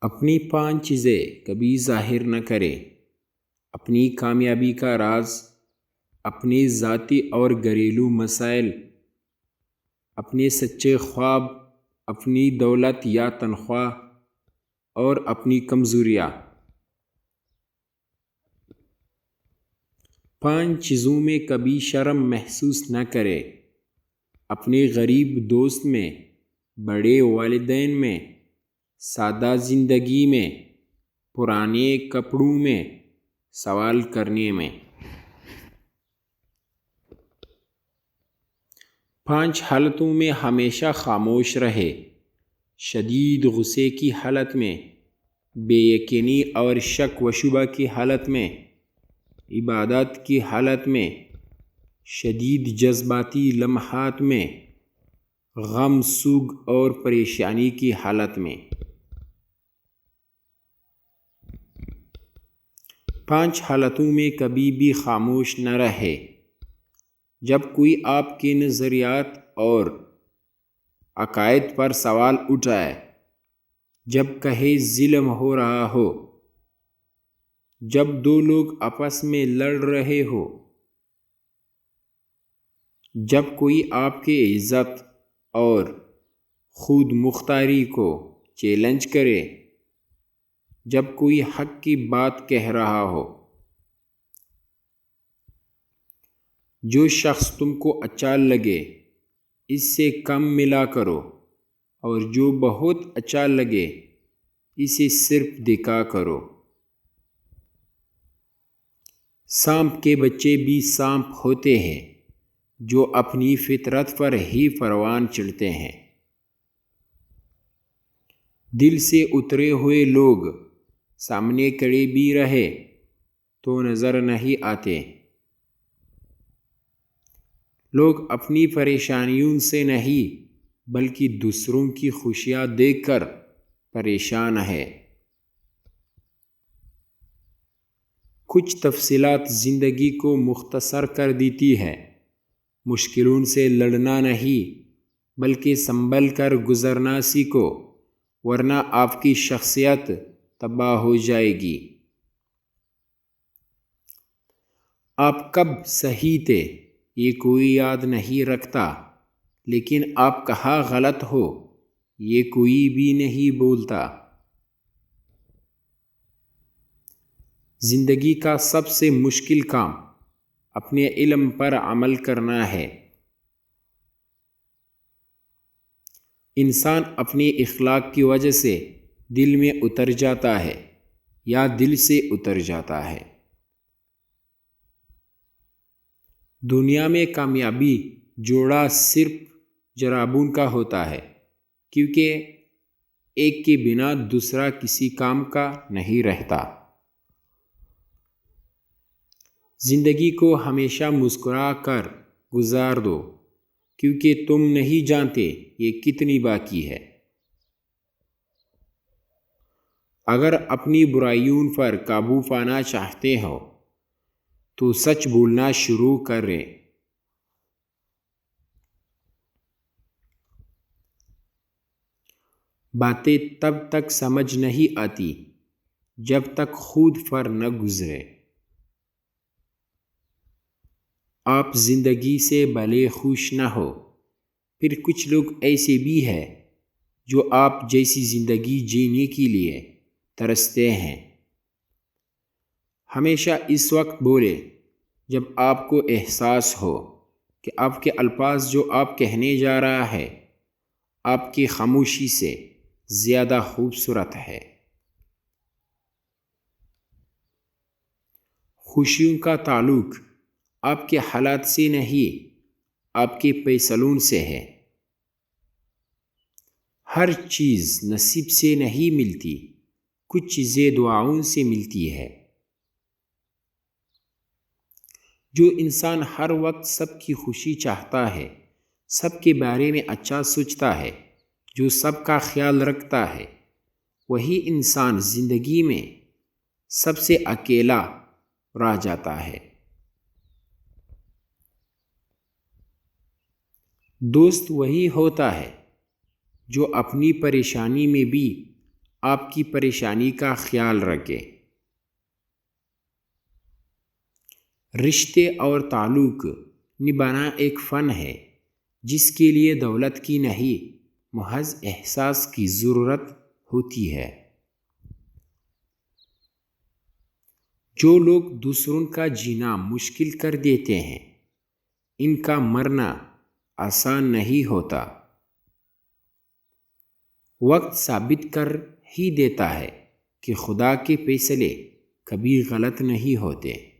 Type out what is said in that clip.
اپنی 5 چیزیں کبھی ظاہر نہ کرے۔ اپنی کامیابی کا راز، اپنے ذاتی اور گھریلو مسائل، اپنے سچے خواب، اپنی دولت یا تنخواہ اور اپنی کمزوریاں۔ 5 چیزوں میں کبھی شرم محسوس نہ کرے۔ اپنے غریب دوست میں، بڑے والدین میں، سادہ زندگی میں، پرانے کپڑوں میں، سوال کرنے میں۔ 5 حالتوں میں ہمیشہ خاموش رہے۔ شدید غصے کی حالت میں، بے یقینی اور شک و شبہ کی حالت میں، عبادت کی حالت میں، شدید جذباتی لمحات میں، غم، سوگ اور پریشانی کی حالت میں۔ 5 حالتوں میں کبھی بھی خاموش نہ رہے۔ جب کوئی آپ کے نظریات اور عقائد پر سوال اٹھائے، جب کہیں ظلم ہو رہا ہو، جب 2 لوگ آپس میں لڑ رہے ہو، جب کوئی آپ کی عزت اور خود مختاری کو چیلنج کرے، جب کوئی حق کی بات کہہ رہا ہو۔ جو شخص تم کو اچھا لگے اس سے کم ملا کرو، اور جو بہت اچھا لگے اسے صرف دیکھا کرو۔ سانپ کے بچے بھی سانپ ہوتے ہیں جو اپنی فطرت پر ہی پروان چڑھتے ہیں۔ دل سے اترے ہوئے لوگ سامنے کھڑے بھی رہے تو نظر نہیں آتے۔ لوگ اپنی پریشانیوں سے نہیں بلکہ دوسروں کی خوشیاں دیکھ کر پریشان ہیں۔ کچھ تفصیلات زندگی کو مختصر کر دیتی ہے۔ مشکلوں سے لڑنا نہیں بلکہ سنبھل کر گزرنا سیکھو، ورنہ آپ کی شخصیت تباہ ہو جائے گی۔ آپ کب صحیح تھے یہ کوئی یاد نہیں رکھتا، لیکن آپ کہاں غلط ہو یہ کوئی بھی نہیں بولتا۔ زندگی کا سب سے مشکل کام اپنے علم پر عمل کرنا ہے۔ انسان اپنے اخلاق کی وجہ سے دل میں اتر جاتا ہے یا دل سے اتر جاتا ہے۔ دنیا میں کامیابی جوڑا صرف جرابوں کا ہوتا ہے، کیونکہ ایک کے بنا دوسرا کسی کام کا نہیں رہتا۔ زندگی کو ہمیشہ مسکرا کر گزار دو، کیونکہ تم نہیں جانتے یہ کتنی باقی ہے۔ اگر اپنی برائیوں پر قابو پانا چاہتے ہو تو سچ بولنا شروع کریں۔ باتیں تب تک سمجھ نہیں آتی جب تک خود پر نہ گزرے۔ آپ زندگی سے بھلے خوش نہ ہو، پھر کچھ لوگ ایسے بھی ہیں جو آپ جیسی زندگی جینے کے لیے ترستے ہیں۔ ہمیشہ اس وقت بولے جب آپ کو احساس ہو کہ آپ کے الفاظ جو آپ کہنے جا رہا ہے آپ کی خاموشی سے زیادہ خوبصورت ہے۔ خوشیوں کا تعلق آپ کے حالات سے نہیں آپ کے فیصلوں سے ہے۔ ہر چیز نصیب سے نہیں ملتی، کچھ چیزیں دعاؤں سے ملتی ہے۔ جو انسان ہر وقت سب کی خوشی چاہتا ہے، سب کے بارے میں اچھا سوچتا ہے، جو سب کا خیال رکھتا ہے، وہی انسان زندگی میں سب سے اکیلا رہ جاتا ہے۔ دوست وہی ہوتا ہے جو اپنی پریشانی میں بھی آپ کی پریشانی کا خیال رکھے۔ رشتے اور تعلق نبھانا ایک فن ہے جس کے لیے دولت کی نہیں، محض احساس کی ضرورت ہوتی ہے۔ جو لوگ دوسروں کا جینا مشکل کر دیتے ہیں، ان کا مرنا آسان نہیں ہوتا۔ وقت ثابت کر ہی دیتا ہے کہ خدا کے فیصلے کبھی غلط نہیں ہوتے۔